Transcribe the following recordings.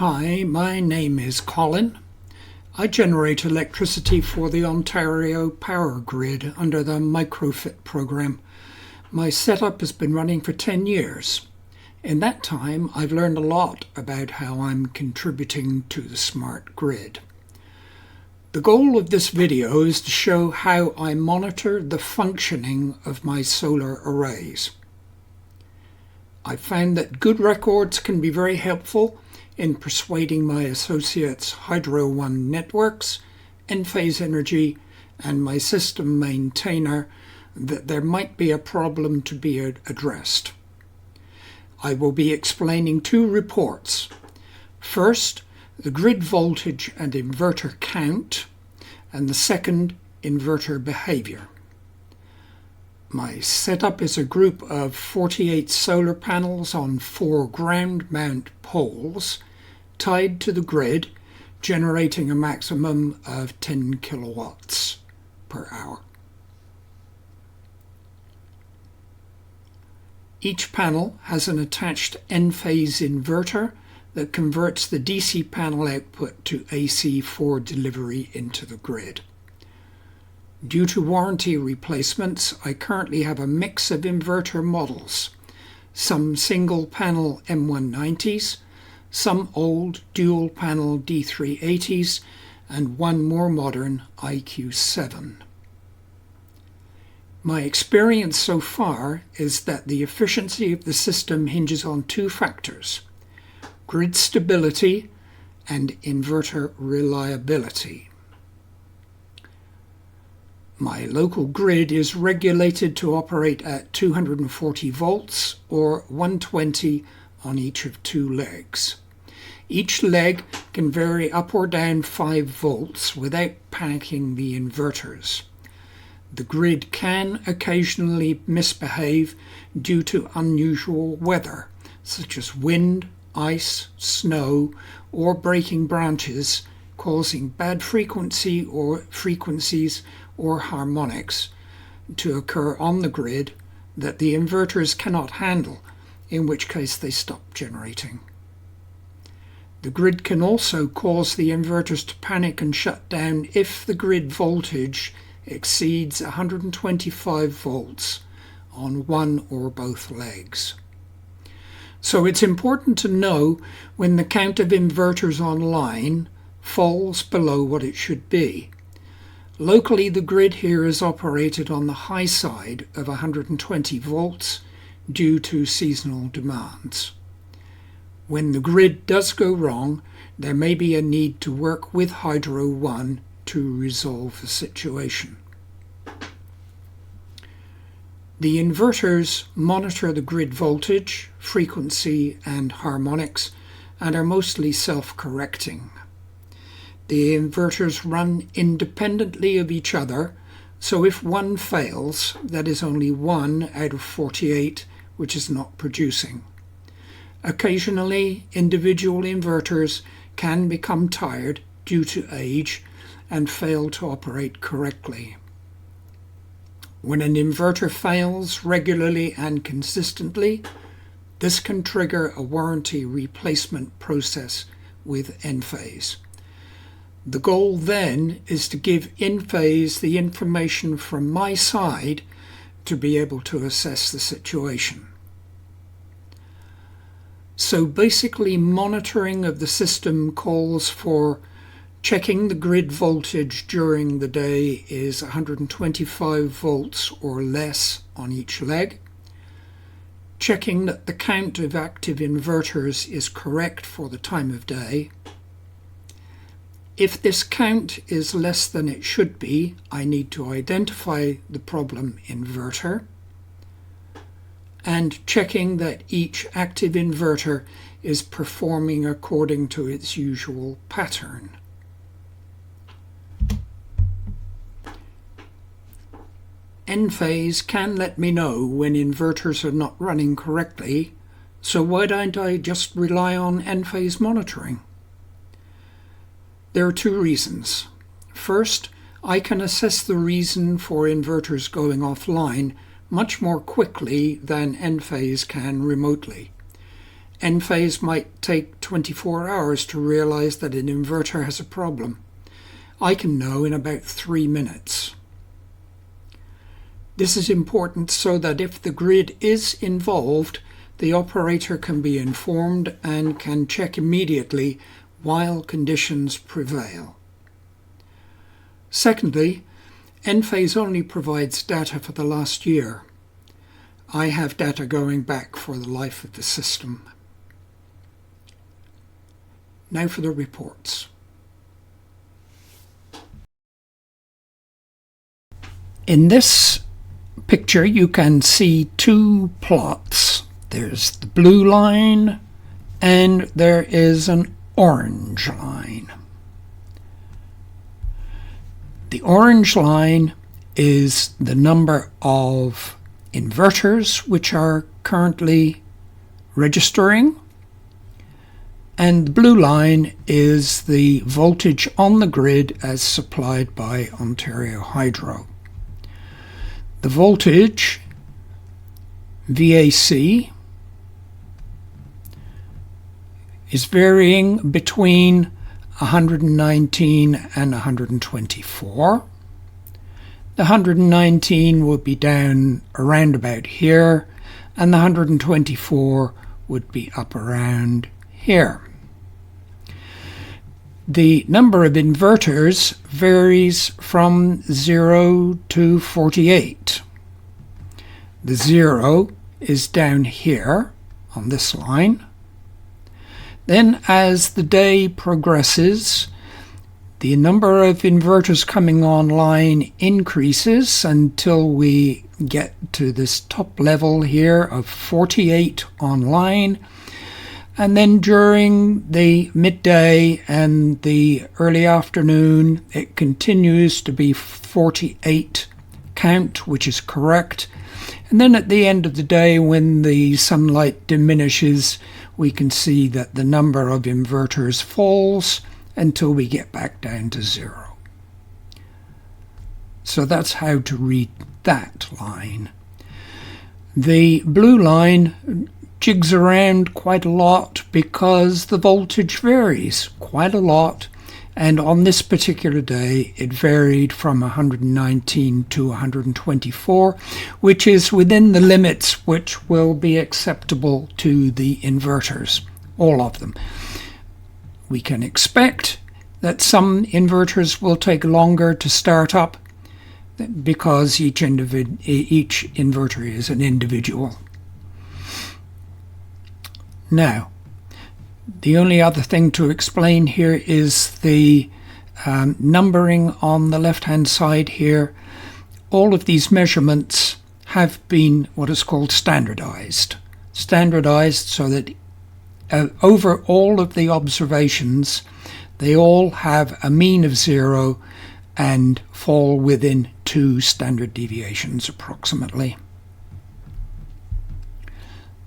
Hi, my name is Colin. I generate electricity for the Ontario Power Grid under the Microfit program. My setup has been running for 10 years. In that time, I've learned a lot about how I'm contributing to the smart grid. The goal of this video is to show how I monitor the functioning of my solar arrays. I've found that good records can be very helpful in persuading my associates Hydro One Networks, Enphase Energy, and my system maintainer that there might be a problem to be addressed. I will be explaining two reports. First, the grid voltage and inverter count, and the second, inverter behavior. My setup is a group of 48 solar panels on 4 ground mount poles tied to the grid, generating a maximum of 10 kilowatts per hour. Each panel has an attached Enphase inverter that converts the DC panel output to AC for delivery into the grid. Due to warranty replacements, I currently have a mix of inverter models, some single-panel M190s, some old dual-panel D380s, and one more modern IQ7. My experience so far is that the efficiency of the system hinges on two factors: grid stability and inverter reliability. My local grid is regulated to operate at 240 volts or 120 on each of 2 legs. Each leg can vary up or down 5 volts without panicking the inverters. The grid can occasionally misbehave due to unusual weather, such as wind, ice, snow, or breaking branches, causing bad frequencies or harmonics to occur on the grid that the inverters cannot handle, in which case they stop generating. The grid can also cause the inverters to panic and shut down if the grid voltage exceeds 125 volts on one or both legs. So it's important to know when the count of inverters online falls below what it should be. Locally, the grid here is operated on the high side of 120 volts due to seasonal demands. When the grid does go wrong, there may be a need to work with Hydro One to resolve the situation. The inverters monitor the grid voltage, frequency, and harmonics, and are mostly self-correcting. The inverters run independently of each other, so if one fails, that is only 1 out of 48 which is not producing. Occasionally, individual inverters can become tired due to age and fail to operate correctly. When an inverter fails regularly and consistently, this can trigger a warranty replacement process with Enphase. The goal then is to give Enphase the information from my side to be able to assess the situation. So basically, monitoring of the system calls for checking the grid voltage during the day is 125 volts or less on each leg, checking that the count of active inverters is correct for the time of day. If this count is less than it should be, I need to identify the problem inverter, and checking that each active inverter is performing according to its usual pattern. Enphase can let me know when inverters are not running correctly, so why don't I just rely on Enphase monitoring? There are two reasons. First, I can assess the reason for inverters going offline much more quickly than Enphase can remotely. Enphase might take 24 hours to realize that an inverter has a problem. I can know in about 3 minutes. This is important so that if the grid is involved, the operator can be informed and can check immediately while conditions prevail. Secondly, Enphase only provides data for the last year. I have data going back for the life of the system. Now for the reports. In this picture you can see two plots. There's the blue line and there is an orange line. The orange line is the number of inverters which are currently registering, and the blue line is the voltage on the grid as supplied by Ontario Hydro. The voltage, VAC, is varying between 119 and 124. The 119 would be down around about here, and the 124 would be up around here. The number of inverters varies from 0 to 48. The 0 is down here on this line. Then as the day progresses, the number of inverters coming online increases until we get to this top level here of 48 online. And then during the midday and the early afternoon, it continues to be 48 count, which is correct. And then at the end of the day, when the sunlight diminishes, we can see that the number of inverters falls until we get back down to 0. So that's how to read that line. The blue line jigs around quite a lot because the voltage varies quite a lot, and on this particular day it varied from 119 to 124, which is within the limits which will be acceptable to the inverters, all of them. We can expect that some inverters will take longer to start up because each inverter is an individual. Now, the only other thing to explain here is the numbering on the left-hand side here. All of these measurements have been what is called standardized. Standardized so that over all of the observations, they all have a mean of 0 and fall within 2 standard deviations approximately.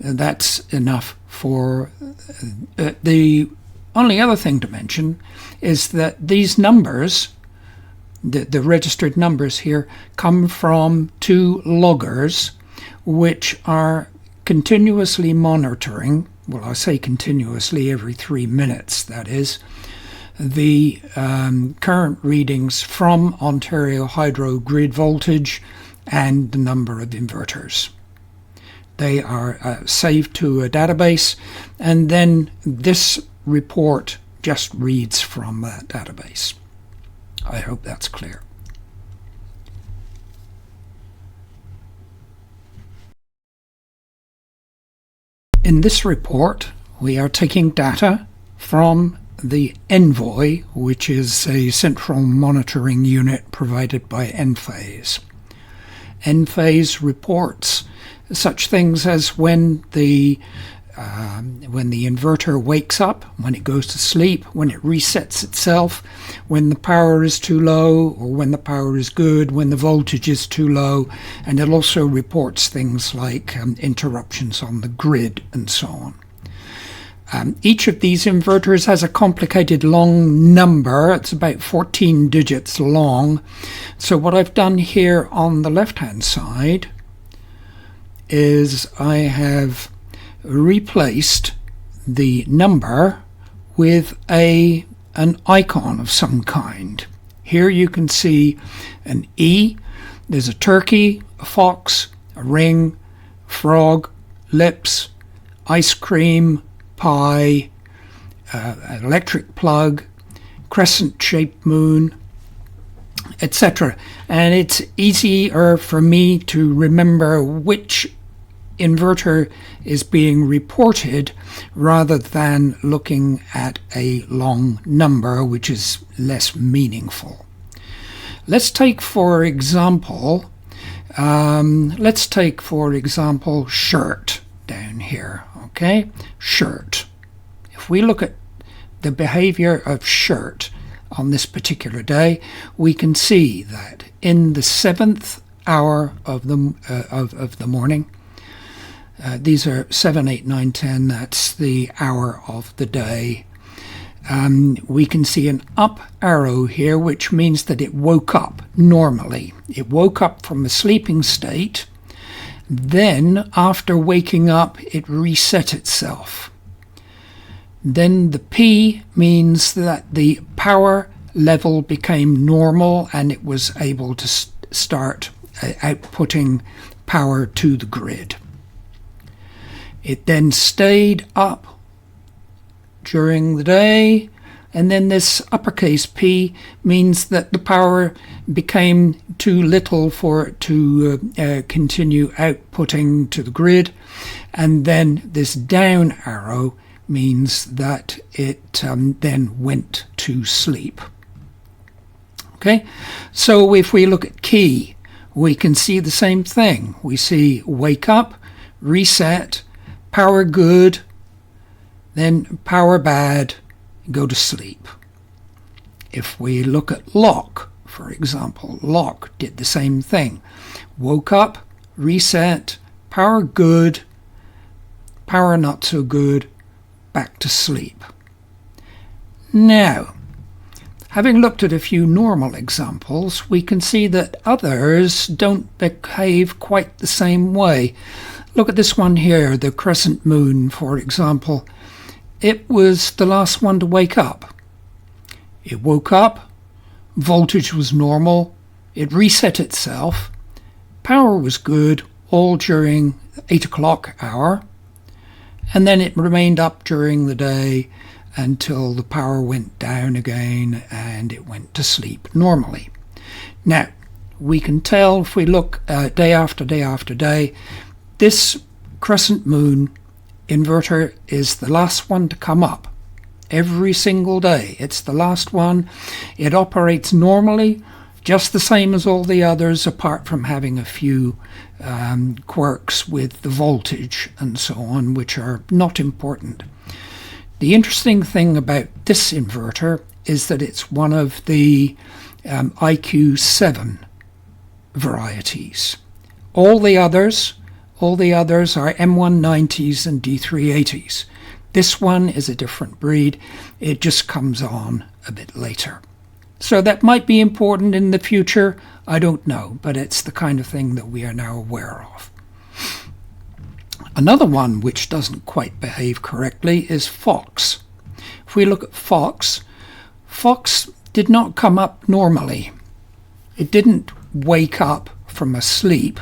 That's enough for the only other thing to mention is that these numbers, the registered numbers here, come from 2 loggers which are continuously monitoring, well, I say continuously, every 3 minutes, that is, the current readings from Ontario Hydro grid voltage and the number of inverters. They are saved to a database, and then this report just reads from that database. I hope that's clear. In this report, we are taking data from the Envoy, which is a central monitoring unit provided by Enphase. Enphase reports such things as when the inverter wakes up, when it goes to sleep, when it resets itself, when the power is too low or when the power is good, when the voltage is too low, and it also reports things like interruptions on the grid and so on. Each of these inverters has a complicated long number. It's about 14 digits long. So what I've done here on the left-hand side is I have replaced the number with an icon of some kind. Here you can see an E. There's a turkey, a fox, a ring, frog, lips, ice cream, pie, an electric plug, crescent-shaped moon, etc. And it's easier for me to remember which inverter is being reported rather than looking at a long number, which is less meaningful. Let's take for example shirt down here. Okay, shirt. If we look at the behavior of shirt on this particular day, we can see that in the 7th hour of the morning, these are 7, 8, 9, 10, that's the hour of the day. We can see an up arrow here, which means that it woke up normally. It woke up from a sleeping state. Then, after waking up, it reset itself. Then the P means that the power level became normal and it was able to start outputting power to the grid. It then stayed up during the day, and then this uppercase P means that the power became too little for it to continue outputting to the grid, and then this down arrow means that it then went to sleep. Okay, so if we look at key, we can see the same thing. We see wake up, reset, power good, then power bad, go to sleep. If we look at lock, for example, lock did the same thing. Woke up, reset, power good, power not so good, back to sleep. Now, having looked at a few normal examples, we can see that others don't behave quite the same way. Look at this one here, the crescent moon, for example. It was the last one to wake up. It woke up, voltage was normal, it reset itself, power was good all during the 8 o'clock hour, and then it remained up during the day until the power went down again and it went to sleep normally. Now, we can tell if we look day after day after day, this crescent moon inverter is the last one to come up. Every single day, it's the last one. It operates normally, just the same as all the others, apart from having a few quirks with the voltage and so on, which are not important. The interesting thing about this inverter is that it's one of the IQ7 varieties. All the others are M190s and D380s. This one is a different breed. It just comes on a bit later. So that might be important in the future. I don't know, but it's the kind of thing that we are now aware of. Another one which doesn't quite behave correctly is Fox. If we look at Fox, Fox did not come up normally. It didn't wake up from a sleep.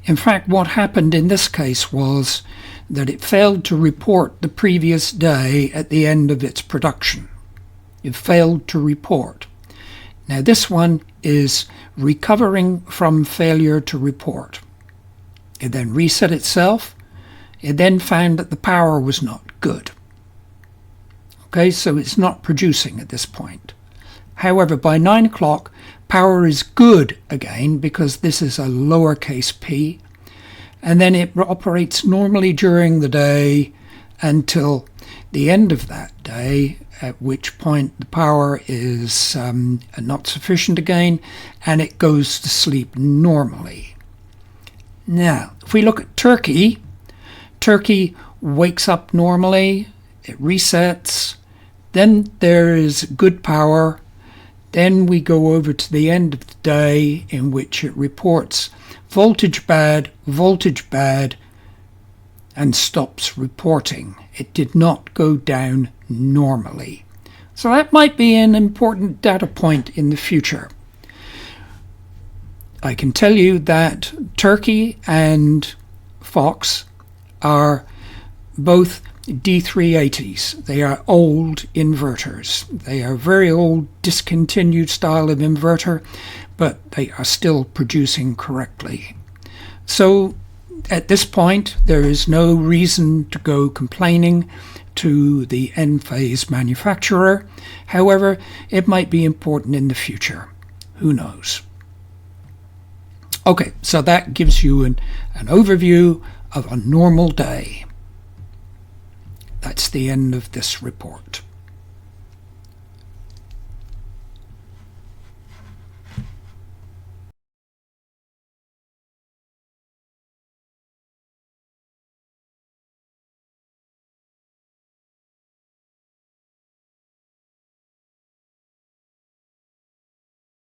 In fact, what happened in this case was that it failed to report the previous day at the end of its production. It failed to report. Now this one is recovering from failure to report. It then reset itself. It then found that the power was not good. Okay, so it's not producing at this point. However, by 9 o'clock, power is good again because this is a lowercase p, and then it operates normally during the day until the end of that day, at which point the power is not sufficient again, and it goes to sleep normally. Now, if we look at Turkey, Turkey wakes up normally, it resets, then there is good power. Then we go over to the end of the day in which it reports voltage bad, and stops reporting. It did not go down normally. So that might be an important data point in the future. I can tell you that Turkey and Fox are both D380s. They are old inverters. They are very old, discontinued style of inverter, but they are still producing correctly. So at this point, there is no reason to go complaining to the Enphase manufacturer. However, it might be important in the future. Who knows? Okay, so that gives you an overview of a normal day. That's the end of this report.